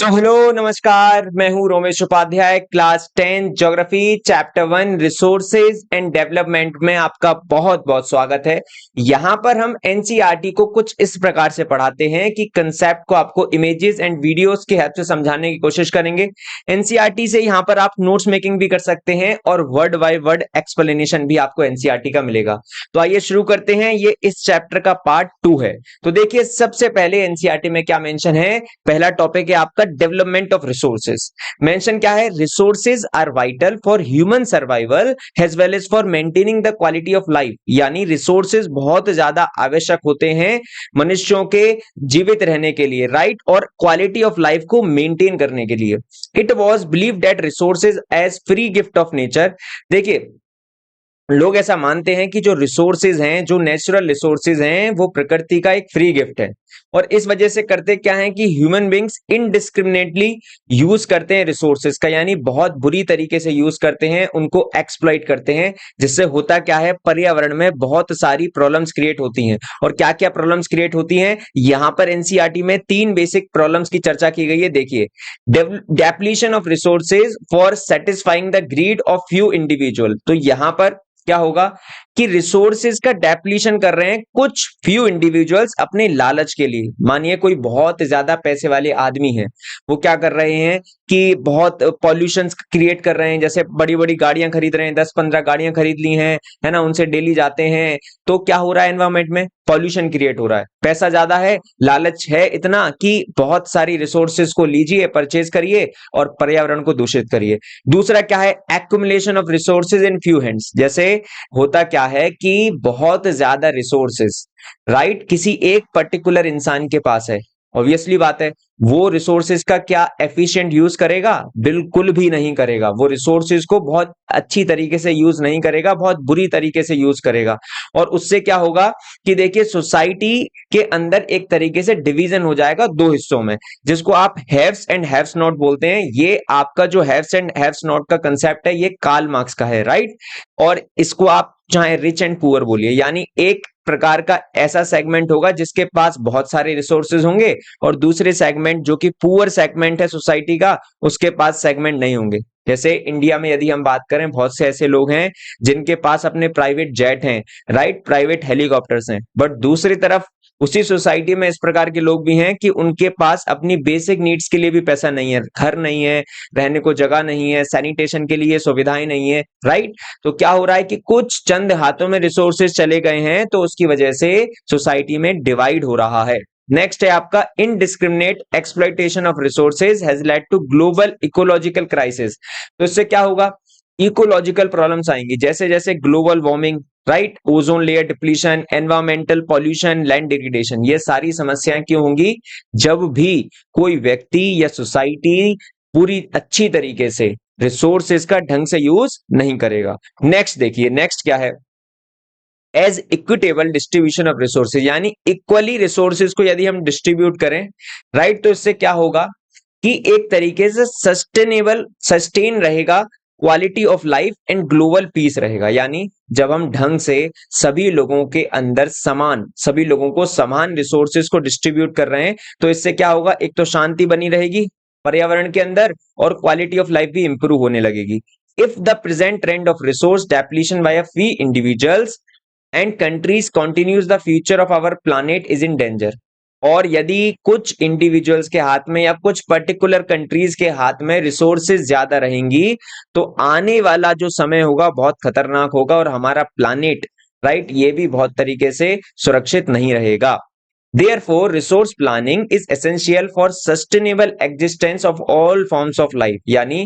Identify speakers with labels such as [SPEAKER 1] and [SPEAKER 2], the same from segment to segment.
[SPEAKER 1] Hello नमस्कार, मैं हूं Romesh Upadhyay. Class 10 geography chapter 1 resources and development में आपका बहुत बहुत स्वागत है। यहां पर हम एनसीईआरटी को कुछ इस प्रकार से पढ़ाते हैं कि कंसेप्ट को आपको इमेजेस एंड वीडियोस की हेल्प से समझाने की कोशिश करेंगे। एनसीईआरटी से यहां पर आप नोट्स मेकिंग भी कर सकते हैं और वर्ड बाय वर्ड एक्सप्लेनेशन भी आपको एनसीईआरटी का मिलेगा। तो आइए शुरू करते हैं। ये इस चैप्टर का पार्ट 2 है। तो देखिए, सबसे पहले एनसीईआरटी में क्या मेंशन है। पहला टॉपिक है आपका डेवलपमेंट ऑफ रिसोर्सेज। मेंशन क्या है, resources are vital for human survival as well as for maintaining the quality of life. यानी रिसोर्सेज बहुत ज्यादा आवश्यक होते हैं मनुष्यों के जीवित रहने के लिए, राइट, और क्वालिटी ऑफ लाइफ को मेंटेन करने के लिए। It was believe that resources as free gift of nature. देखिए, लोग ऐसा मानते हैं कि जो रिसोर्सेज हैं, जो नेचुरल रिसोर्सेज हैं, वो प्रकृति का एक फ्री गिफ्ट है। और इस वजह से करते क्या है कि ह्यूमन बींग्स इनडिस्क्रिमिनेटली यूज करते हैं रिसोर्सेज का, यानी बहुत बुरी तरीके से यूज करते हैं, उनको एक्सप्लॉइट करते हैं। जिससे होता क्या है, पर्यावरण में बहुत सारी प्रॉब्लम्स क्रिएट होती हैं। और क्या क्या प्रॉब्लम्स क्रिएट होती हैं, यहां पर एनसीईआरटी में 3 बेसिक प्रॉब्लम्स की चर्चा की गई है। देखिए, depletion of resources for satisfying the greed of few individual. तो यहां पर क्या होगा कि रिसोर्सेज का डेप्लीशन कर रहे हैं कुछ फ्यू इंडिविजुअल्स अपने लालच के लिए। मानिए कोई बहुत ज्यादा पैसे वाले आदमी है, वो क्या कर रहे हैं कि बहुत पॉल्यूशन क्रिएट कर रहे हैं। जैसे बड़ी बड़ी गाड़ियां खरीद रहे हैं, 10-15 गाड़ियां खरीद ली हैं, है ना, उनसे डेली जाते हैं। तो क्या हो रहा है, एनवायरमेंट में पॉल्यूशन क्रिएट हो रहा है। पैसा ज्यादा है, लालच है इतना कि बहुत सारी रिसोर्सेज को लीजिए, परचेज करिए और पर्यावरण को दूषित करिए। दूसरा क्या है, accumulation of resources in few hands. जैसे होता क्या है कि बहुत ज्यादा रिसोर्सेस, राइट, किसी एक पर्टिकुलर इंसान के पास है। ऑब्वियसली बात है, वो रिसोर्सेज का क्या एफिशिएंट यूज करेगा? बिल्कुल भी नहीं करेगा। वो रिसोर्सेज को बहुत अच्छी तरीके से यूज नहीं करेगा, बहुत बुरी तरीके से यूज करेगा। और उससे क्या होगा कि देखिए, सोसाइटी के अंदर एक तरीके से डिवीजन हो जाएगा 2 हिस्सों में, जिसको आप हैव्स एंड हैव्स नॉट बोलते हैं। ये आपका जो हैव्स एंड हैव्स नॉट का कंसेप्ट है, ये कार्ल मार्क्स का है, राइट। और इसको आप चाहे रिच एंड पुअर बोलिए, यानी एक प्रकार का ऐसा सेगमेंट होगा जिसके पास बहुत सारे रिसोर्सेज होंगे और दूसरे सेगमेंट जो कि पुअर सेगमेंट है सोसाइटी का, उसके पास सेगमेंट नहीं होंगे। जैसे इंडिया में यदि हम बात करें, बहुत से ऐसे लोग हैं जिनके पास अपने प्राइवेट जेट हैं, राइट, प्राइवेट हेलीकॉप्टर्स हैं। बट दूसरी तरफ उसी सोसाइटी में इस प्रकार के लोग भी हैं कि उनके पास अपनी बेसिक नीड्स के लिए भी पैसा नहीं है, घर नहीं है, रहने को जगह नहीं है, सैनिटेशन के लिए सुविधाएं नहीं है, राइट। तो क्या हो रहा है कि कुछ चंद हाथों में रिसोर्सेज चले गए हैं, तो उसकी वजह से सोसाइटी में डिवाइड हो रहा है। नेक्स्ट है आपका indiscriminate exploitation of resources has led to global ecological crisis. तो इससे क्या होगा, इकोलॉजिकल प्रॉब्लम्स आएंगी, जैसे जैसे global warming, right, ozone layer depletion, environmental pollution, land degradation. ये सारी समस्याएं क्यों होंगी? जब भी कोई व्यक्ति या सोसाइटी पूरी अच्छी तरीके से रिसोर्सेज का ढंग से यूज नहीं करेगा। नेक्स्ट देखिए, नेक्स्ट क्या है, as equitable distribution of resources. यानी इक्वली रिसोर्सेज को यदि हम डिस्ट्रीब्यूट करें, राइट, तो इससे क्या होगा कि एक तरीके से सस्टेन रहेगा quality of life and global piece रहेगा। यानी जब हम ढंग से सभी लोगों के अंदर सभी लोगों को समान रिसोर्सेज को डिस्ट्रीब्यूट कर रहे हैं, तो इससे क्या होगा, एक तो शांति बनी रहेगी पर्यावरण के अंदर और क्वालिटी ऑफ लाइफ भी इंप्रूव होने लगेगी। If the present trend of resource depletion by a few individuals and countries continues, the future of our planet is in danger. और यदि कुछ इंडिविजुअल्स के हाथ में या कुछ पर्टिकुलर कंट्रीज के हाथ में रिसोर्सेज ज्यादा रहेंगी, तो आने वाला जो समय होगा बहुत खतरनाक होगा और हमारा प्लानेट, राइट, ये भी बहुत तरीके से सुरक्षित नहीं रहेगा। Therefore, resource planning is essential for sustainable existence of all forms of life। यानी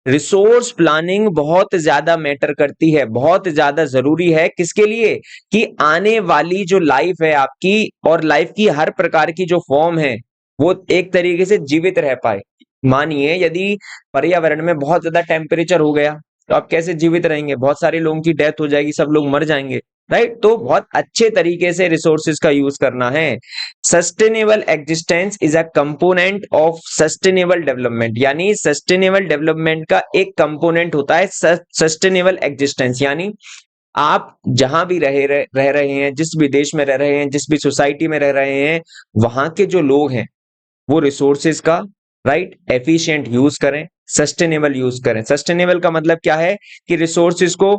[SPEAKER 1] रिसोर्स प्लानिंग बहुत ज्यादा मैटर करती है, बहुत ज्यादा जरूरी है। किसके लिए? कि आने वाली जो लाइफ है आपकी और लाइफ की हर प्रकार की जो फॉर्म है, वो एक तरीके से जीवित रह पाए। मानिए यदि पर्यावरण में बहुत ज्यादा टेम्परेचर हो गया, तो आप कैसे जीवित रहेंगे? बहुत सारे लोगों की डेथ हो जाएगी, सब लोग मर जाएंगे, राइट। तो बहुत अच्छे तरीके से रिसोर्सेज का यूज करना है। Sustainable existence is a component of sustainable development. यानी सस्टेनेबल डेवलपमेंट का एक कंपोनेंट होता है सस्टेनेबल एग्जिस्टेंस। यानी आप जहां भी रह रहे हैं, जिस भी देश में रह रहे हैं, जिस भी सोसाइटी में रह रहे हैं, वहां के जो लोग हैं वो रिसोर्सेज का राइट। एफिशिएंट यूज करें, सस्टेनेबल यूज करें। सस्टेनेबल का मतलब क्या है कि रिसोर्सेज को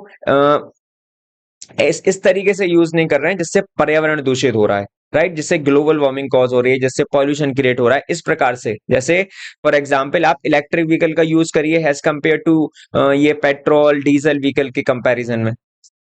[SPEAKER 1] इस तरीके से यूज नहीं कर रहे हैं जिससे पर्यावरण दूषित हो रहा है, राइट, जिससे ग्लोबल वार्मिंग कॉज हो रही है, जिससे पॉल्यूशन क्रिएट हो रहा है, इस प्रकार से। जैसे फॉर एग्जांपल आप इलेक्ट्रिक व्हीकल का यूज करिए एज कंपेयर टू ये पेट्रोल डीजल व्हीकल के कंपैरिजन में,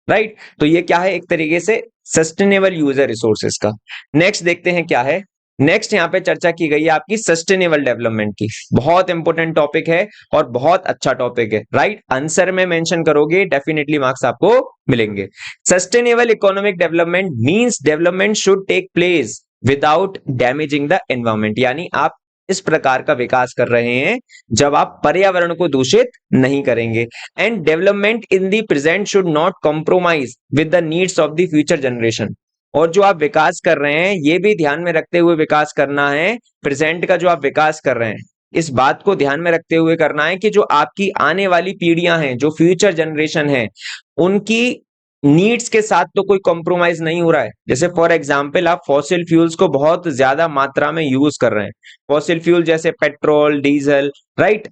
[SPEAKER 1] राइट। तो ये क्या है, एक तरीके से सस्टेनेबल यूज है रिसोर्सेज का। नेक्स्ट देखते हैं क्या है। नेक्स्ट यहाँ पे चर्चा की गई है आपकी सस्टेनेबल डेवलपमेंट की। बहुत इंपॉर्टेंट टॉपिक है और बहुत अच्छा टॉपिक है, राइट। आंसर में मेंशन करोगे डेफिनेटली मार्क्स आपको मिलेंगे। Sustainable economic development means development should take place without damaging the environment, यानी आप इस प्रकार का विकास कर रहे हैं जब आप पर्यावरण को दूषित नहीं करेंगे। And development in the present should not compromise with the needs of the future generation. और जो आप विकास कर रहे हैं ये भी ध्यान में रखते हुए विकास करना है। प्रेजेंट का जो आप विकास कर रहे हैं इस बात को ध्यान में रखते हुए करना है कि जो आपकी आने वाली पीढ़ियां हैं, जो फ्यूचर जनरेशन है, उनकी नीड्स के साथ तो कोई कॉम्प्रोमाइज नहीं हो रहा है। जैसे फॉर एग्जांपल आप फॉसिल फ्यूल्स को बहुत ज्यादा मात्रा में यूज कर रहे हैं, फॉसिल फ्यूल जैसे पेट्रोल डीजल, राइट।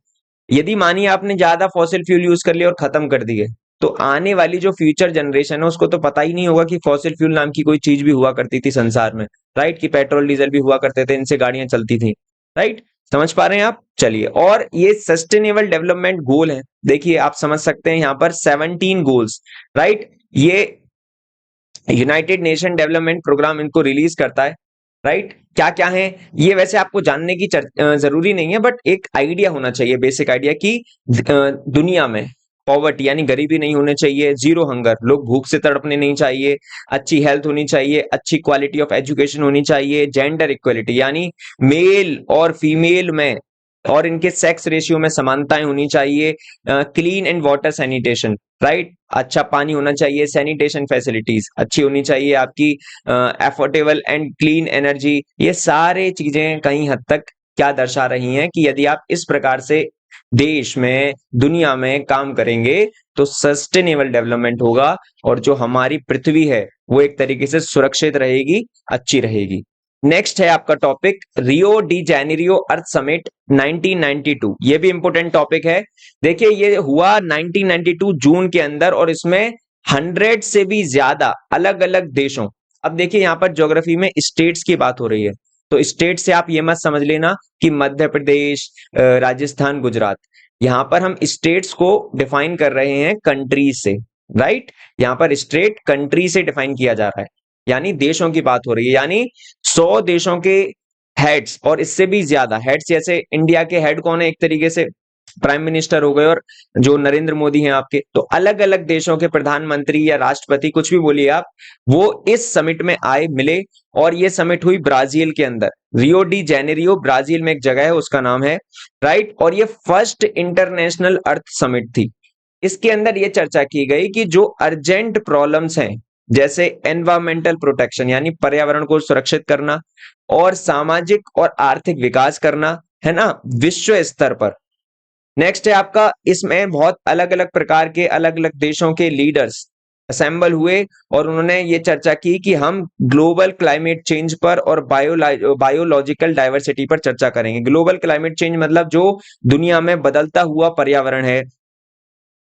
[SPEAKER 1] यदि मानिए आपने ज्यादा फॉसिल फ्यूल यूज कर लिया और खत्म कर दिए, तो आने वाली जो फ्यूचर जनरेशन है उसको तो पता ही नहीं होगा कि फॉसिल फ्यूल नाम की कोई चीज भी हुआ करती थी संसार में, राइट, कि पेट्रोल डीजल भी हुआ करते थे, इनसे गाड़ियां चलती थी, राइट। समझ पा रहे हैं आप? चलिए, और ये सस्टेनेबल डेवलपमेंट गोल है, देखिए आप समझ सकते हैं यहाँ पर 17 गोल्स, राइट। ये यूनाइटेड नेशन डेवलपमेंट प्रोग्राम इनको रिलीज करता है, राइट। क्या क्या है ये वैसे आपको जानने की जरूरी नहीं है, बट एक आइडिया होना चाहिए, बेसिक आइडिया कि दुनिया में पॉवर्टी यानी गरीबी नहीं होनी चाहिए, जीरो हंगर, लोग भूख से तड़पने नहीं चाहिए, अच्छी हेल्थ होनी चाहिए, अच्छी क्वालिटी ऑफ एजुकेशन होनी चाहिए, जेंडर इक्वलिटी यानी मेल और फीमेल में और इनके सेक्स रेशियो में समानताएं होनी चाहिए, clean and water sanitation, right, अच्छा पानी होना चाहिए, सैनिटेशन फैसिलिटीज अच्छी होनी चाहिए आपकी, एफोर्डेबल एंड क्लीन एनर्जी। ये सारे चीजें कहीं हद तक क्या दर्शा रही हैं कि यदि आप इस प्रकार से देश में दुनिया में काम करेंगे तो सस्टेनेबल डेवलपमेंट होगा और जो हमारी पृथ्वी है वो एक तरीके से सुरक्षित रहेगी, अच्छी रहेगी। नेक्स्ट है आपका टॉपिक रियो डी जेनेरियो अर्थ समिट 1992। ये भी इंपॉर्टेंट टॉपिक है। देखिए ये हुआ 1992 जून के अंदर और इसमें 100 से भी ज्यादा अलग अलग देशों, अब देखिए यहां पर ज्योग्राफी में स्टेट्स की बात हो रही है, तो स्टेट से आप ये मत समझ लेना कि मध्य प्रदेश राजस्थान गुजरात, यहां पर हम स्टेट्स को डिफाइन कर रहे हैं कंट्रीज से, राइट। यहां पर स्टेट कंट्री से डिफाइन किया जा रहा है, यानी देशों की बात हो रही है, यानी 100 देशों के हेड्स और इससे भी ज्यादा हेड्स, जैसे इंडिया के हेड कौन है, एक तरीके से प्राइम मिनिस्टर हो गए और जो नरेंद्र मोदी हैं आपके, तो अलग अलग देशों के प्रधानमंत्री या राष्ट्रपति कुछ भी बोलिए आप, वो इस समिट में आए मिले। और ये समिट हुई ब्राजील के अंदर, रियो डी जेनेरियो ब्राजील में एक जगह है उसका नाम है, राइट। और ये फर्स्ट इंटरनेशनल अर्थ समिट थी। इसके अंदर ये चर्चा की गई कि जो अर्जेंट प्रॉब्लम्स हैं जैसे एनवायरमेंटल प्रोटेक्शन यानी पर्यावरण को सुरक्षित करना और सामाजिक और आर्थिक विकास करना, है ना, विश्व स्तर पर। नेक्स्ट है आपका, इसमें बहुत अलग अलग प्रकार के अलग अलग देशों के लीडर्स असेंबल हुए और उन्होंने ये चर्चा की कि हम ग्लोबल क्लाइमेट चेंज पर और बायोलॉजिकल डाइवर्सिटी पर चर्चा करेंगे। ग्लोबल क्लाइमेट चेंज मतलब जो दुनिया में बदलता हुआ पर्यावरण है,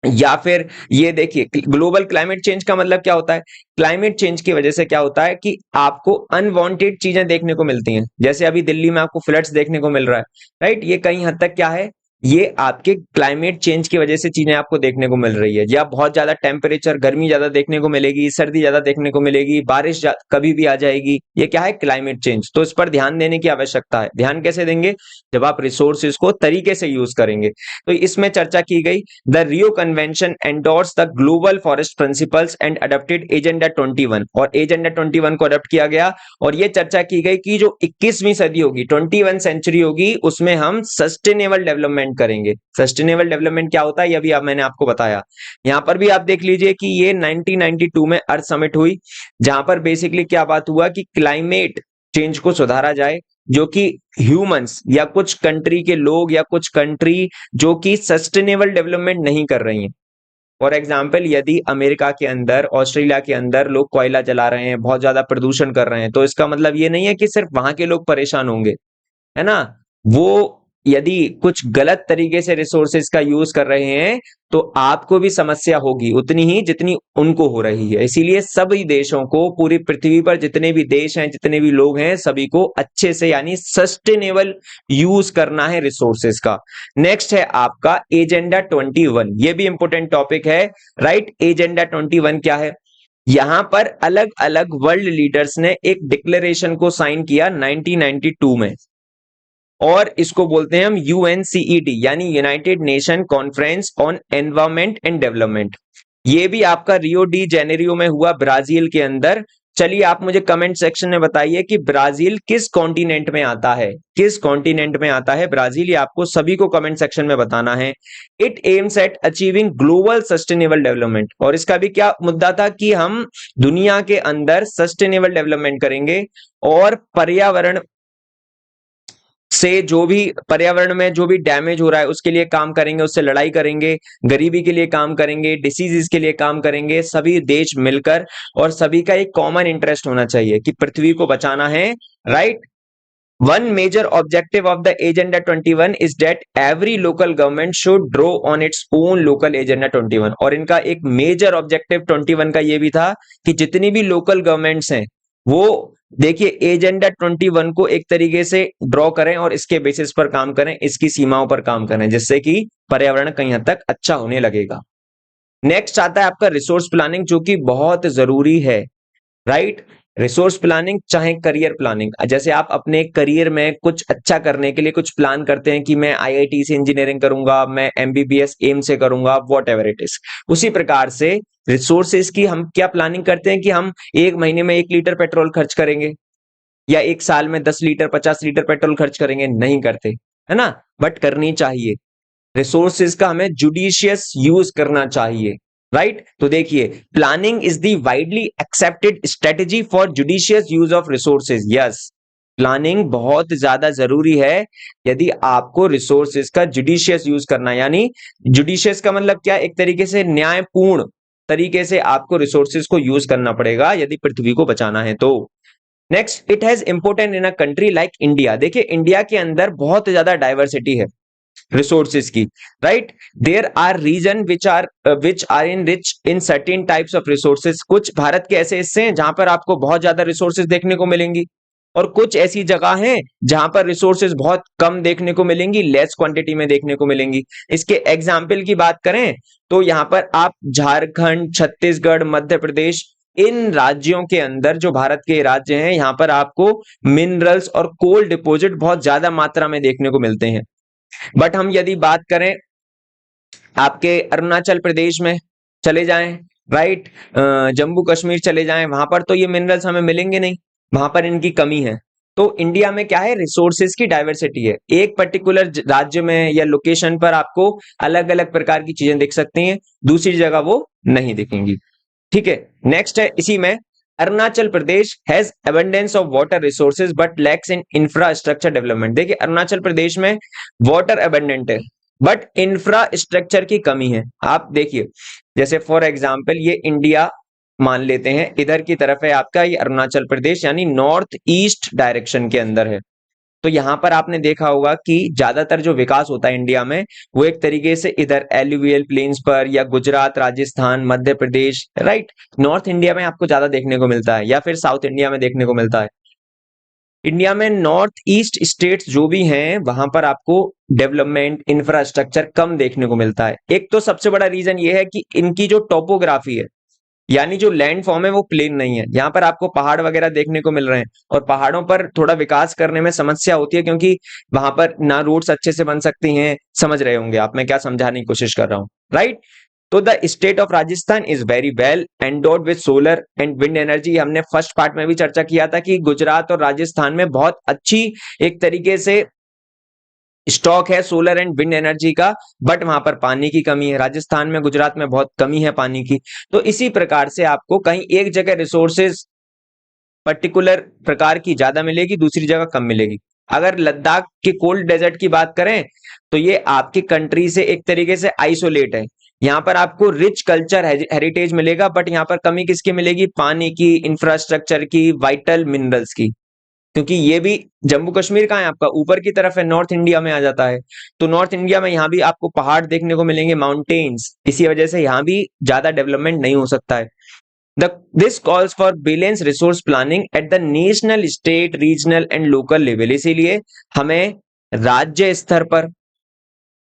[SPEAKER 1] या फिर ये देखिए ग्लोबल क्लाइमेट चेंज का मतलब क्या होता है, क्लाइमेट चेंज की वजह से क्या होता है कि आपको अनवांटेड चीजें देखने को मिलती हैं, जैसे अभी दिल्ली में आपको फ्लड्स देखने को मिल रहा है, राइट। ये कहीं हद तक क्या है, ये आपके क्लाइमेट चेंज की वजह से चीजें आपको देखने को मिल रही है, या बहुत ज्यादा टेम्परेचर, गर्मी ज्यादा देखने को मिलेगी, सर्दी ज्यादा देखने को मिलेगी, बारिश कभी भी आ जाएगी, ये क्या है, क्लाइमेट चेंज। तो इस पर ध्यान देने की आवश्यकता है। ध्यान कैसे देंगे, जब आप रिसोर्सेज को तरीके से यूज करेंगे। तो इसमें चर्चा की गई the Rio convention endorse the global forest principles and adopted agenda 21, और एजेंडा 21 को अडॉप्ट किया गया। और यह चर्चा की गई कि जो 21वीं सदी होगी, 21 सेंचुरी होगी, उसमें हम सस्टेनेबल डेवलपमेंट करेंगे। सस्टेनेबल डेवलपमेंट क्या होता है ये अभी मैंने आपको बताया। यहां पर भी आप देख लीजिए कि ये 1992 में अर्थ समिट हुई, जहां पर बेसिकली क्या बात हुआ कि क्लाइमेट चेंज को सुधारा जाए, जो कि ह्यूमंस या कुछ कंट्री के लोग या कुछ कंट्री जो कि सस्टेनेबल डेवलपमेंट नहीं कर रही हैं। फॉर एग्जाम्पल यदि अमेरिका के अंदर, ऑस्ट्रेलिया के अंदर लोग कोयला जला रहे हैं, बहुत ज्यादा प्रदूषण कर रहे हैं, तो इसका मतलब ये नहीं है कि सिर्फ वहां के लोग परेशान होंगे, है ना। वो यदि कुछ गलत तरीके से रिसोर्सेज का यूज कर रहे हैं तो आपको भी समस्या होगी उतनी ही जितनी उनको हो रही है। इसीलिए सभी देशों को, पूरी पृथ्वी पर जितने भी देश हैं, जितने भी लोग हैं, सभी को अच्छे से यानी सस्टेनेबल यूज करना है रिसोर्सेज का। नेक्स्ट है आपका एजेंडा 21। ये भी इंपॉर्टेंट टॉपिक है, राइट। एजेंडा 21 क्या है? यहां पर अलग अलग वर्ल्ड लीडर्स ने एक डिक्लेरेशन को साइन किया 1992 में, और इसको बोलते हैं हम यूएनसीईडी यानी United nation conference on environment and development. ये भी आपका रियो डी जेनेरियो में हुआ, ब्राजील के अंदर। चलिए आप मुझे कमेंट सेक्शन में बताइए कि ब्राजील किस कॉन्टिनेंट में आता है, किस कॉन्टिनेंट में आता है ब्राजील, ये आपको सभी को कमेंट सेक्शन में बताना है। It aims at achieving global sustainable development, और इसका भी क्या मुद्दा था कि हम दुनिया के अंदर सस्टेनेबल डेवलपमेंट करेंगे और पर्यावरण से जो भी, पर्यावरण में जो भी डैमेज हो रहा है उसके लिए काम करेंगे, उससे लड़ाई करेंगे, गरीबी के लिए काम करेंगे, डिसीजेस के लिए काम करेंगे, सभी देश मिलकर। और सभी का एक कॉमन इंटरेस्ट होना चाहिए कि पृथ्वी को बचाना है, right. One major objective of the agenda 21 is that every local government should draw on its own local agenda 21। और इनका एक मेजर ऑब्जेक्टिव 21 का ये भी था कि जितनी भी लोकल गवर्नमेंट्स हैं वो देखिए एजेंडा 21 को एक तरीके से ड्रॉ करें और इसके बेसिस पर काम करें, इसकी सीमाओं पर काम करें, जिससे कि पर्यावरण कहीं हद तक अच्छा होने लगेगा। नेक्स्ट आता है आपका रिसोर्स प्लानिंग, जो कि बहुत जरूरी है, राइट। रिसोर्स प्लानिंग चाहे करियर प्लानिंग, जैसे आप अपने करियर में कुछ अच्छा करने के लिए कुछ प्लान करते हैं कि मैं आईआईटी से इंजीनियरिंग करूंगा, मैं एमबीबीएस एम से करूंगा, वॉट एवर इट इज। उसी प्रकार से रिसोर्सेज की हम क्या प्लानिंग करते हैं कि हम एक महीने में 1 लीटर पेट्रोल खर्च करेंगे या एक साल में 10 लीटर 50 लीटर पेट्रोल खर्च करेंगे, नहीं करते, है ना। बट करनी चाहिए, रिसोर्सेज का हमें जुडिशियस यूज करना चाहिए, राइट। तो देखिए planning is the widely accepted strategy for judicious use of resources. Yes, planning बहुत ज्यादा जरूरी है यदि आपको रिसोर्सेज का जुडिशियस यूज करना है। यानी जुडिशियस का मतलब क्या, एक तरीके से न्यायपूर्ण तरीके से आपको रिसोर्सेज को यूज करना पड़ेगा यदि पृथ्वी को बचाना है तो। Next, it has important in a country like India. देखिए इंडिया के अंदर बहुत ज्यादा डाइवर्सिटी है रिसोर्सेज की, right. There are region which are in rich in certain types of resources. कुछ भारत के ऐसे हिस्से हैं जहां पर आपको बहुत ज्यादा रिसोर्सेज देखने को मिलेंगी, और कुछ ऐसी जगह हैं जहां पर रिसोर्सेज बहुत कम देखने को मिलेंगी, लेस क्वांटिटी में देखने को मिलेंगी। इसके एग्जाम्पल की बात करें तो यहां पर आप झारखंड, छत्तीसगढ़, मध्य प्रदेश, इन राज्यों के अंदर जो भारत के राज्य हैं यहां पर आपको मिनरल्स और कोल डिपॉजिट बहुत ज्यादा मात्रा में देखने को मिलते हैं। बट हम यदि बात करें आपके अरुणाचल प्रदेश में चले जाएं, राइट, जम्मू कश्मीर चले जाएं, वहां पर तो ये मिनरल्स हमें मिलेंगे नहीं, वहां पर इनकी कमी है। तो इंडिया में क्या है, रिसोर्सेज की डाइवर्सिटी है, एक पर्टिकुलर राज्य में या लोकेशन पर आपको अलग अलग प्रकार की चीजें दिख सकती हैं, दूसरी जगह वो नहीं दिखेंगी, ठीक है। नेक्स्ट है इसी में, Arunachal Pradesh has abundance of water resources but lacks in infrastructure development. देखिए अरुणाचल प्रदेश में वाटर अबंडेंट है बट इंफ्रास्ट्रक्चर की कमी है। आप देखिए जैसे फॉर एग्जांपल ये इंडिया मान लेते हैं, इधर की तरफ है आपका ये अरुणाचल प्रदेश, यानी नॉर्थ ईस्ट डायरेक्शन के अंदर है। तो यहां पर आपने देखा होगा कि ज्यादातर जो विकास होता है इंडिया में वो एक तरीके से इधर एलुवियल प्लेन्स पर, या Gujarat, Rajasthan, Madhya Pradesh, right, north India में आपको ज्यादा देखने को मिलता है, या फिर साउथ इंडिया में देखने को मिलता है। इंडिया में नॉर्थ ईस्ट स्टेट्स जो भी हैं वहां पर आपको डेवलपमेंट इंफ्रास्ट्रक्चर कम देखने को मिलता है। एक तो सबसे बड़ा रीजन ये है कि इनकी जो टोपोग्राफी है, यानी जो लैंड फॉर्म है वो प्लेन नहीं है, यहाँ पर आपको पहाड़ वगैरह देखने को मिल रहे हैं, और पहाड़ों पर थोड़ा विकास करने में समस्या होती है क्योंकि वहां पर ना रोड्स अच्छे से बन सकती हैं। समझ रहे होंगे आप मैं क्या समझाने की कोशिश कर रहा हूँ, राइट। तो the state of Rajasthan is very well endowed with solar and wind energy. हमने फर्स्ट पार्ट में भी चर्चा किया था कि गुजरात और राजस्थान में बहुत अच्छी एक तरीके से स्टॉक है सोलर एंड विंड एनर्जी का, बट वहां पर पानी की कमी है। राजस्थान में, गुजरात में बहुत कमी है पानी की। तो इसी प्रकार से आपको कहीं एक जगह रिसोर्सेज पर्टिकुलर प्रकार की ज्यादा मिलेगी, दूसरी जगह कम मिलेगी। अगर लद्दाख के कोल्ड डेजर्ट की बात करें तो ये आपकी कंट्री से एक तरीके से आइसोलेट है, यहाँ पर आपको रिच कल्चर हेरिटेज मिलेगा, बट यहाँ पर कमी किसकी मिलेगी, पानी की, इंफ्रास्ट्रक्चर की, वाइटल मिनरल्स की। क्योंकि ये भी जम्मू कश्मीर कहाँ है आपका, ऊपर की तरफ है, नॉर्थ इंडिया में आ जाता है। तो नॉर्थ इंडिया में यहाँ भी आपको पहाड़ देखने को मिलेंगे, माउंटेन्स, इसी वजह से यहाँ भी ज्यादा डेवलपमेंट नहीं हो सकता है। The, this calls for balanced resource planning at the national, state, regional and local level। इसीलिए हमें राज्य स्तर पर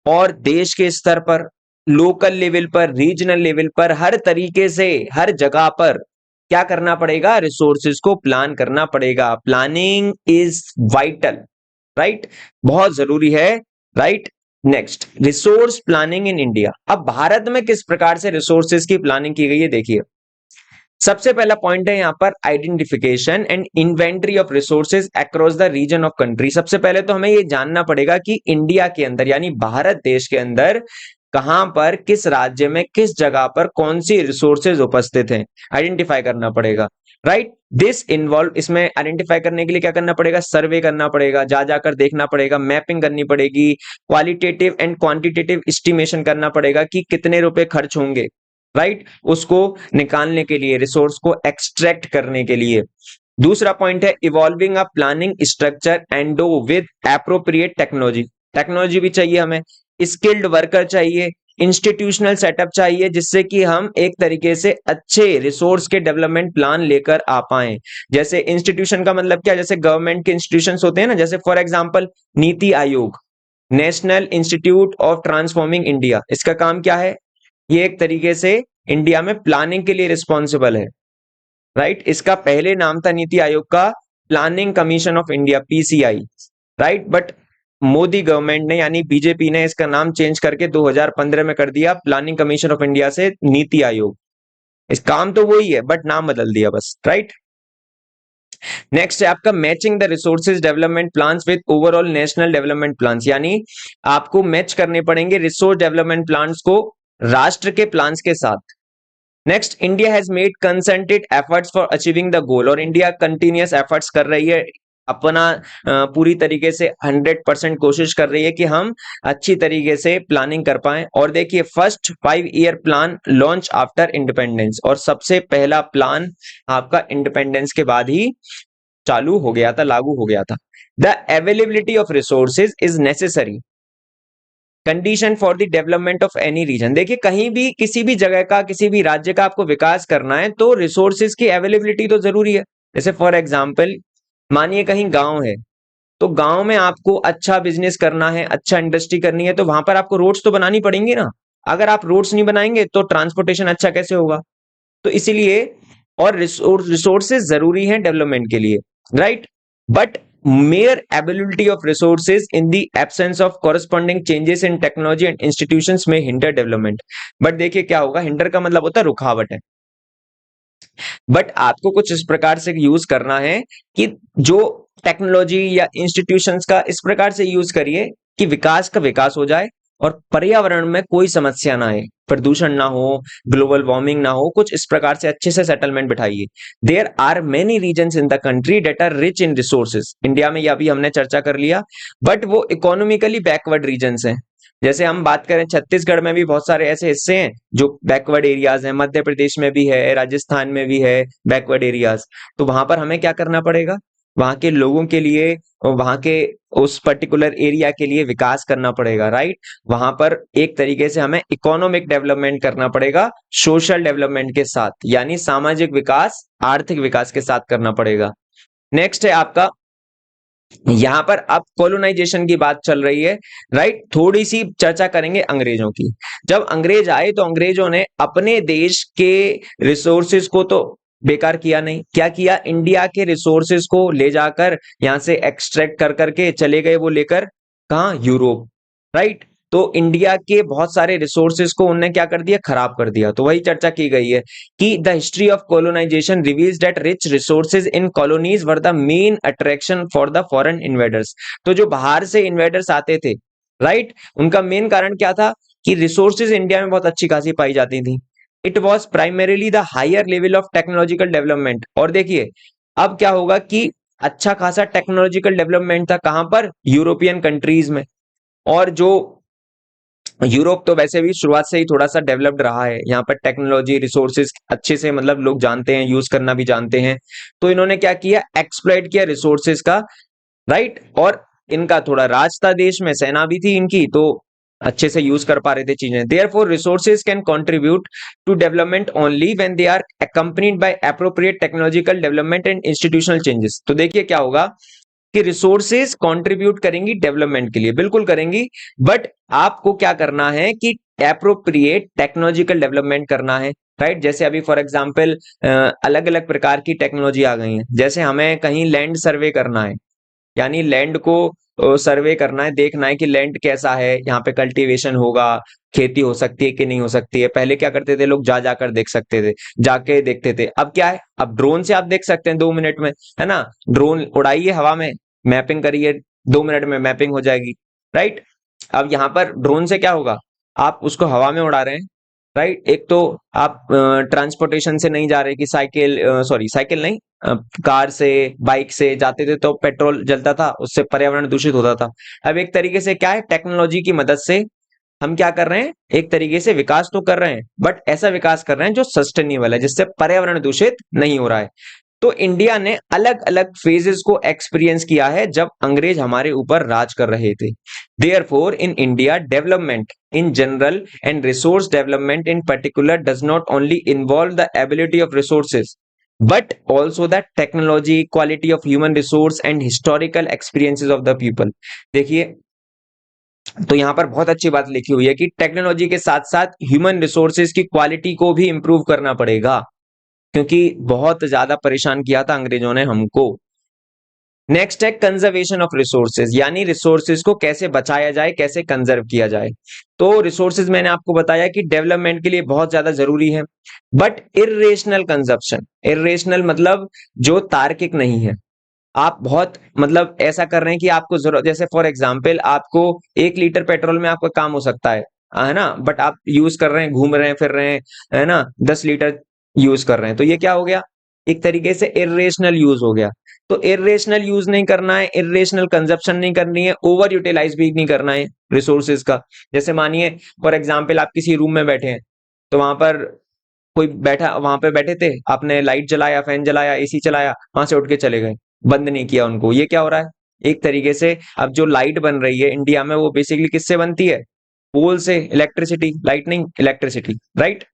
[SPEAKER 1] और देश के स्तर पर, लोकल लेवल पर, रीजनल लेवल पर, हर तरीके से, हर जगह पर क्या करना पड़ेगा, रिसोर्सेज को प्लान करना पड़ेगा। प्लानिंग इज वाइटल, राइट, बहुत जरूरी है, right. Next, resource planning in India. अब भारत में किस प्रकार से रिसोर्सेज की प्लानिंग की गई है, देखिए। सबसे पहला पॉइंट है यहां पर identification and inventory of resources across the region of country. सबसे पहले तो हमें यह जानना पड़ेगा कि इंडिया के अंदर यानी भारत देश के अंदर कहां पर, किस राज्य में, किस जगह पर कौन सी रिसोर्सेज उपस्थित हैं, आइडेंटिफाई करना पड़ेगा, राइट। दिस इन्वॉल्व, इसमें आइडेंटिफाई करने के लिए क्या करना पड़ेगा, सर्वे करना पड़ेगा, जा जाकर देखना पड़ेगा, मैपिंग करनी पड़ेगी, क्वालिटेटिव एंड क्वांटिटेटिव एस्टिमेशन करना पड़ेगा कि कितने रुपए खर्च होंगे, राइट, उसको निकालने के लिए, रिसोर्स को एक्सट्रैक्ट करने के लिए। दूसरा पॉइंट है evolving a planning structure and with appropriate technology. Technology भी चाहिए हमें, स्किल्ड वर्कर चाहिए, इंस्टीट्यूशनल सेटअप चाहिए, जिससे कि हम एक तरीके से अच्छे रिसोर्स के डेवलपमेंट प्लान लेकर आ पाए। जैसे इंस्टीट्यूशन का मतलब क्या, जैसे गवर्नमेंट के इंस्टीट्यूशंस होते हैं ना, जैसे for example NITI Aayog, national institute of transforming India, इसका काम क्या है, ये एक तरीके से इंडिया में प्लानिंग के लिए रिस्पॉन्सिबल है, राइट। इसका पहले नाम था नीति आयोग का planning commission of India, PCI, right. But Modi government ने यानी बीजेपी ने इसका नाम चेंज करके 2015 में कर दिया प्लानिंग कमीशन ऑफ इंडिया से नीति आयोग। इस काम तो वही है बट नाम बदल दिया बस, राइट। नेक्स्ट है आपका matching the resources development plans with overall national development plans, यानी आपको मैच करने पड़ेंगे रिसोर्स डेवलपमेंट प्लान्स को राष्ट्र के प्लान्स के साथ। Next, India has made concentrated efforts for achieving the goal, और इंडिया कंटिन्यूअस एफर्ट्स कर रही है, अपना पूरी तरीके से 100% कोशिश कर रही है कि हम अच्छी तरीके से प्लानिंग कर पाएं। और देखिए, first 5 year plan launch after independence, और सबसे पहला प्लान आपका इंडिपेंडेंस के बाद ही चालू हो गया था, लागू हो गया था। The availability of resources is necessary condition for the development of any region. देखिए, कहीं भी किसी भी जगह का, किसी भी राज्य का आपको विकास करना है तो रिसोर्सेज की अवेलेबिलिटी तो जरूरी है। जैसे फॉर एग्जांपल, मानिए कहीं गांव है, तो गांव में आपको अच्छा बिजनेस करना है, अच्छा इंडस्ट्री करनी है, तो वहां पर आपको रोड्स तो बनानी पड़ेंगी ना। अगर आप रोड्स नहीं बनाएंगे तो ट्रांसपोर्टेशन अच्छा कैसे होगा। तो इसीलिए, और रिसोर्सेज जरूरी हैं डेवलपमेंट के लिए, right. But mere availability of resources in the absence of corresponding changes in technology and institutions may hinder development। But देखिए क्या होगा, हिंडर का मतलब होता है रुकावट है। बट आपको कुछ इस प्रकार से यूज करना है कि जो टेक्नोलॉजी या इंस्टीट्यूशंस का इस प्रकार से यूज करिए कि विकास का विकास हो जाए और पर्यावरण में कोई समस्या ना आए, प्रदूषण ना हो, ग्लोबल वार्मिंग ना हो, कुछ इस प्रकार से अच्छे से सेटलमेंट बिठाइए। There are many regions in the country that are rich in resources. India में यह भी हमने चर्चा कर लिया, बट वो इकोनॉमिकली बैकवर्ड रीजन्स हैं। जैसे हम बात करें, छत्तीसगढ़ में भी बहुत सारे ऐसे हिस्से हैं जो बैकवर्ड एरियाज हैं, मध्य प्रदेश में भी है, राजस्थान में भी है बैकवर्ड एरियाज। तो वहां पर हमें क्या करना पड़ेगा, वहां के लोगों के लिए, वहां के उस पर्टिकुलर एरिया के लिए विकास करना पड़ेगा, राइट। वहां पर एक तरीके से हमें इकोनॉमिक डेवलपमेंट करना पड़ेगा सोशल डेवलपमेंट के साथ, यानी सामाजिक विकास, आर्थिक विकास के साथ करना पड़ेगा। नेक्स्ट है आपका, यहां पर अब कॉलोनाइजेशन की बात चल रही है, राइट। थोड़ी सी चर्चा करेंगे अंग्रेजों की। जब अंग्रेज आए तो अंग्रेजों ने अपने देश के रिसोर्सेज को तो बेकार किया नहीं, क्या किया, इंडिया के रिसोर्सेज को ले जाकर यहां से एक्सट्रैक्ट कर करके चले गए, वो लेकर कहां, यूरोप, राइट। तो इंडिया के बहुत सारे रिसोर्सेज को उन्होंने क्या कर दिया, खराब कर दिया। तो वही चर्चा की गई है कि the history of colonisation reveals that rich resources in colonies were the main attraction for the foreign invaders. तो जो बाहर से इन्वेडर्स आते थे, राइट, उनका मेन कारण क्या था कि रिसोर्सेज इंडिया में बहुत अच्छी खासी पाई जाती थी। It was primarily the higher level of technological development. और देखिए अब क्या होगा कि अच्छा खासा टेक्नोलॉजिकल डेवलपमेंट था, कहां पर, यूरोपियन कंट्रीज में। और जो यूरोप तो वैसे भी शुरुआत से ही थोड़ा सा डेवलप्ड रहा है, यहाँ पर टेक्नोलॉजी रिसोर्सेज अच्छे से मतलब लोग जानते हैं, यूज करना भी जानते हैं। तो इन्होंने क्या किया, एक्सप्लॉइट किया रिसोर्सेज का, राइट। और इनका थोड़ा राज था देश में, सेना भी थी इनकी, तो अच्छे से यूज कर पा रहे थे चीजें। Therefore resources can contribute to development only when they are accompanied by appropriate technological development and institutional changes. तो देखिए क्या होगा कि रिसोर्सेज कंट्रीब्यूट करेंगी डेवलपमेंट के लिए, बिल्कुल करेंगी, बट आपको क्या करना है कि एप्रोप्रिएट टेक्नोलॉजिकल डेवलपमेंट करना है, राइट। जैसे अभी फॉर एग्जांपल अलग अलग प्रकार की टेक्नोलॉजी आ गई है, जैसे हमें कहीं लैंड सर्वे करना है, यानी लैंड को सर्वे करना है, देखना है कि लैंड कैसा है, यहाँ पे कल्टीवेशन होगा, खेती हो सकती है कि नहीं हो सकती है। पहले क्या करते थे लोग, जा जाकर देख सकते थे, जाके देखते थे। अब क्या है, अब ड्रोन से आप देख सकते हैं 2 मिनट में, है ना। ड्रोन उड़ाइए हवा में, मैपिंग करिए, 2 मिनट में मैपिंग हो जाएगी, राइट। अब यहाँ पर ड्रोन से क्या होगा, आप उसको हवा में उड़ा रहे हैं, राइट। एक तो आप ट्रांसपोर्टेशन से नहीं जा रहे कि साइकिल, सॉरी साइकिल नहीं, कार से, बाइक से जाते थे तो पेट्रोल जलता था, उससे पर्यावरण दूषित होता था। अब एक तरीके से क्या है, टेक्नोलॉजी की मदद से हम क्या कर रहे हैं, एक तरीके से विकास तो कर रहे हैं, बट ऐसा विकास कर रहे हैं जो सस्टेनेबल है, जिससे पर्यावरण दूषित नहीं हो रहा है। तो इंडिया ने अलग अलग फेजेस को एक्सपीरियंस किया है जब अंग्रेज हमारे ऊपर राज कर रहे थे। Therefore in India development in general and resource development in particular does not only involve the ability of resources but also the technology, quality of human resource and historical experiences of the people। देखिए, तो यहां पर बहुत अच्छी बात लिखी हुई है कि टेक्नोलॉजी के साथ साथ ह्यूमन रिसोर्सेज की क्वालिटी को भी इंप्रूव करना पड़ेगा, क्योंकि बहुत ज्यादा परेशान किया था अंग्रेजों ने हमको। नेक्स्ट है कंजर्वेशन ऑफ रिसोर्सेज, यानी रिसोर्सेज को कैसे बचाया जाए, कैसे कंजर्व किया जाए। तो रिसोर्सेज मैंने आपको बताया कि डेवलपमेंट के लिए बहुत ज्यादा जरूरी है, बट इरेशनल कंजप्शन, इरेशनल मतलब जो तार्किक नहीं है। आप बहुत मतलब ऐसा कर रहे हैं कि आपको जरूरत, जैसे फॉर एग्जांपल आपको 1 लीटर पेट्रोल में आपका काम हो सकता है ना, बट आप यूज कर रहे हैं, घूम रहे हैं, फिर रहे हैं, है ना, 10 लीटर यूज कर रहे हैं, तो ये क्या हो गया, एक तरीके से इरेशनल यूज हो गया। तो इरेशनल यूज नहीं करना है, इरेशनल कंजप्शन नहीं करनी है, ओवर यूटिलाइज भी नहीं करना है रिसोर्सेज का। जैसे मानिए फॉर एग्जाम्पल आप किसी रूम में बैठे हैं, तो वहां पर कोई बैठा, वहां पे बैठे थे, आपने लाइट जलाया, फैन जलाया, एसी चलाया, वहां से उठ के चले गए, बंद नहीं किया उनको, ये क्या हो रहा है, एक तरीके से अब जो लाइट बन रही है इंडिया में वो बेसिकली किससे बनती है, कोल से, इलेक्ट्रिसिटी, लाइट नहीं इलेक्ट्रिसिटी, राइट।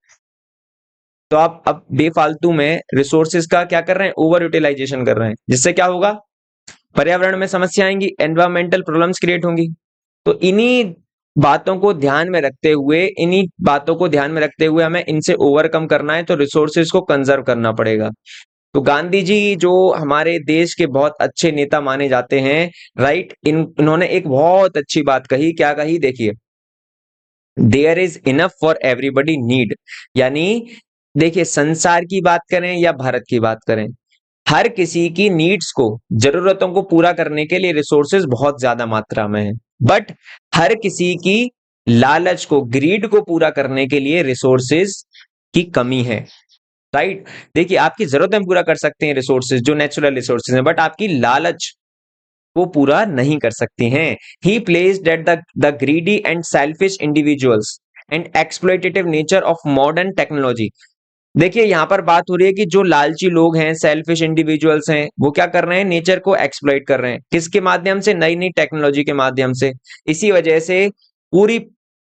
[SPEAKER 1] तो आप अब बेफालतू में रिसोर्सेज का क्या कर रहे हैं, ओवर यूटिलाइजेशन कर रहे हैं, जिससे क्या होगा, पर्यावरण में समस्या आएंगी, एनवायरमेंटल प्रॉब्लम्स क्रिएट होंगी। तो इन्हीं बातों को ध्यान में रखते हुए, इन्हीं बातों को ध्यान में रखते हुए हमें इनसे ओवरकम करना है, तो रिसोर्सेज को कंजर्व करना पड़ेगा। तो गांधी जी जो हमारे देश के बहुत अच्छे नेता माने जाते हैं, राइट, इन्होंने एक बहुत अच्छी बात कही, क्या कही देखिए, there is enough for everybody need, यानी देखिए संसार की बात करें या भारत की बात करें, हर किसी की नीड्स को, जरूरतों को पूरा करने के लिए रिसोर्सेज बहुत ज्यादा मात्रा में है, बट हर किसी की लालच को, ग्रीड को पूरा करने के लिए रिसोर्सेज की कमी है, राइट। देखिए आपकी जरूरतें पूरा कर सकते हैं रिसोर्सेज, जो नेचुरल रिसोर्सेज हैं, बट आपकी लालच वो पूरा नहीं कर सकती हैं। ही placed at the greedy and selfish individuals and exploitative nature of modern technology. देखिए यहां पर बात हो रही है कि जो लालची लोग हैं, सेल्फिश इंडिविजुअल्स हैं, वो क्या कर रहे हैं, नेचर को एक्सप्लॉइट कर रहे हैं, किसके माध्यम से, नई नई टेक्नोलॉजी के माध्यम से। इसी वजह से पूरी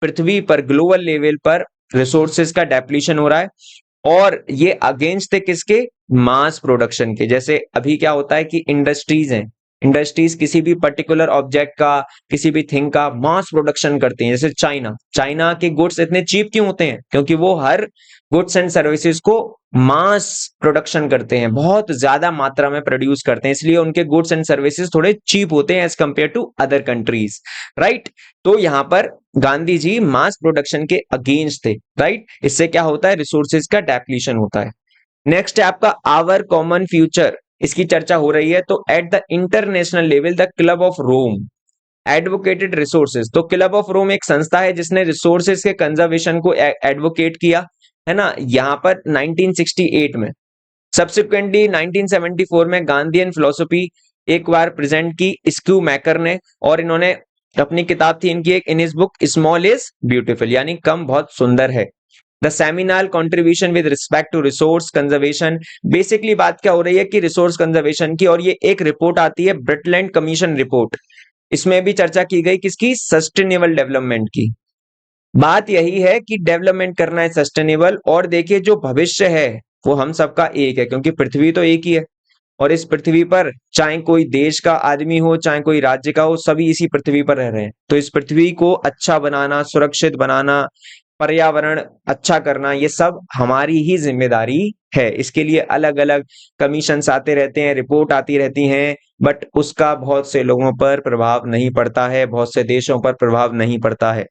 [SPEAKER 1] पृथ्वी पर ग्लोबल लेवल पर रिसोर्सेज का डेप्लीशन हो रहा है, और ये अगेंस्ट है किसके, मास प्रोडक्शन के। जैसे अभी क्या होता है कि इंडस्ट्रीज हैं, इंडस्ट्रीज किसी भी पर्टिकुलर ऑब्जेक्ट का, किसी भी थिंग का मास प्रोडक्शन करते हैं। जैसे चाइना, चाइना के गुड्स इतने चीप क्यों होते हैं, क्योंकि वो हर गुड्स एंड सर्विसेज को मास प्रोडक्शन करते हैं, बहुत ज्यादा मात्रा में प्रोड्यूस करते हैं, इसलिए उनके गुड्स एंड सर्विसेज थोड़े चीप होते हैं as compare to other countries, right. तो यहां पर गांधी जी मास प्रोडक्शन के अगेंस्ट थे, राइट। इससे क्या होता है, रिसोर्सेज का डेप्लीशन होता है। नेक्स्ट है आपका आवर कॉमन फ्यूचर, इसकी चर्चा हो रही है। तो at the international level the club of Rome advocated resources. तो क्लब ऑफ रोम एक संस्था है जिसने रिसोर्सेज के कंजर्वेशन को एडवोकेट किया, है ना, यहां पर 1968 में। सब्सिक्वेंटली 1974 में गांधीयन फिलोसफी एक बार प्रेजेंट की स्क्यू मैकर ने, और इन्होंने अपनी किताब थी इनकी एक, in his book small is beautiful, यानी कम बहुत सुंदर है। The seminal contribution with respect to resource conservation, basically बात क्या हो रही है कि रिसोर्स कंजर्वेशन की, और ये एक रिपोर्ट आती है ब्रिटलैंड कमीशन रिपोर्ट, इसमें भी चर्चा की गई किसकी, सस्टेनेबल डेवलपमेंट की। बात यही है कि डेवलपमेंट करना है सस्टेनेबल, और देखिए जो भविष्य है वो हम सबका एक है, क्योंकि पृथ्वी तो एक ही है, और इस पृथ्वी पर चाहे कोई देश का आदमी हो चाहे कोई राज्य का हो, सभी इसी पृथ्वी पर रह रहे हैं। तो इस पृथ्वी को अच्छा बनाना, सुरक्षित बनाना, पर्यावरण अच्छा करना, ये सब हमारी ही जिम्मेदारी है। इसके लिए अलग अलग कमीशंस आते रहते हैं, रिपोर्ट आती रहती हैं, बट उसका बहुत से लोगों पर प्रभाव नहीं पड़ता है, बहुत से देशों पर प्रभाव नहीं पड़ता है।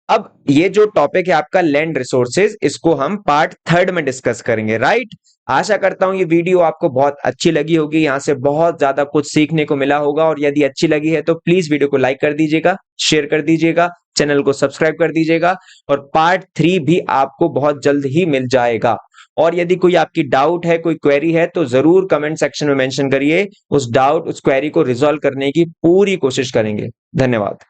[SPEAKER 1] अब ये जो टॉपिक है आपका लैंड रिसोर्सेज, इसको हम पार्ट 3 में डिस्कस करेंगे, राइट। आशा करता हूं ये वीडियो आपको बहुत अच्छी लगी होगी, यहां से बहुत ज्यादा कुछ सीखने को मिला होगा, और यदि अच्छी लगी है तो प्लीज वीडियो को लाइक कर दीजिएगा, शेयर कर दीजिएगा, चैनल को सब्सक्राइब कर दीजिएगा, और पार्ट 3 भी आपको बहुत जल्द ही मिल जाएगा। और यदि कोई आपकी डाउट है, कोई क्वेरी है, तो जरूर कमेंट सेक्शन में मेंशन करिए, उस डाउट, उस क्वेरी को रिजॉल्व करने की पूरी कोशिश करेंगे। धन्यवाद।